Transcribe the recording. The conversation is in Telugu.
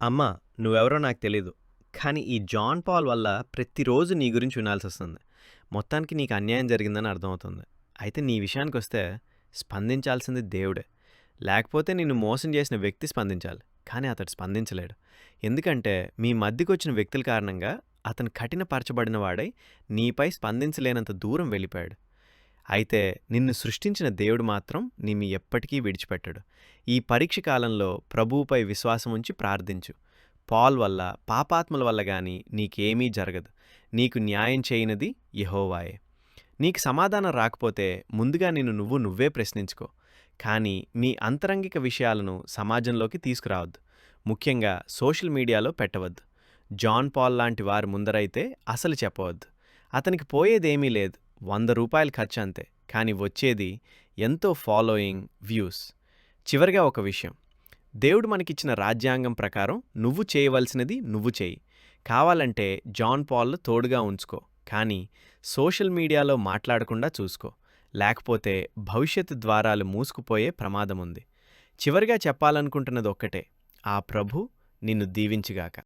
అమ్మా, నువ్వెవరో నాకు తెలీదు. కానీ ఈ జాన్ పాల్ వల్ల ప్రతిరోజు నీ గురించి వినాల్సొస్తుంది. మొత్తానికి నీకు అన్యాయం జరిగిందని అర్థమవుతుంది. అయితే నీ విషయానికొస్తే స్పందించాల్సింది దేవుడే. లేకపోతే నిన్ను మోసం చేసిన వ్యక్తి స్పందించాలి. కానీ అతడు స్పందించలేడు. ఎందుకంటే మీ మధ్యకొచ్చిన వ్యక్తుల కారణంగా అతను కఠినపరచబడిన వాడై నీపై స్పందించలేనంత దూరం వెళ్ళిపోయాడు. అయితే నిన్ను సృష్టించిన దేవుడు మాత్రం నిన్ను ఎప్పటికీ విడిచిపెట్టడు. ఈ పరీక్ష కాలంలో ప్రభువుపై విశ్వాసం ఉంచి ప్రార్థించు. పాల్ వల్ల, పాపాత్ముల వల్ల గాని నీకేమీ జరగదు. నీకు న్యాయం చేయనిది యెహోవాయే. నీకు సమాధానం రాకపోతే ముందుగా నిన్ను నువ్వే ప్రశ్నించుకో. కానీ మీ అంతరంగిక విషయాలను సమాజంలోకి తీసుకురావద్దు. ముఖ్యంగా సోషల్ మీడియాలో పెట్టవద్దు. జాన్ పాల్ లాంటి వారి ముందరైతే అసలు చెప్పవద్దు. అతనికి పోయేదేమీ లేదు. ₹100 ఖర్చంతే. కానీ వచ్చేది ఎంతో ఫాలోయింగ్, వ్యూస్. చివరిగా ఒక విషయం. దేవుడు మనకిచ్చిన రాజ్యాంగం ప్రకారం నువ్వు చేయవలసినది నువ్వు చెయ్యి. కావాలంటే జాన్ పాల్‌ను తోడుగా ఉంచుకో. కానీ సోషల్ మీడియాలో మాట్లాడకుండా చూసుకో. లేకపోతే భవిష్యత్తు ద్వారాలు మూసుకుపోయే ప్రమాదముంది. చివరిగా చెప్పాలనుకుంటున్నదొక్కటే. ఆ ప్రభు నిన్ను దీవించుగాక.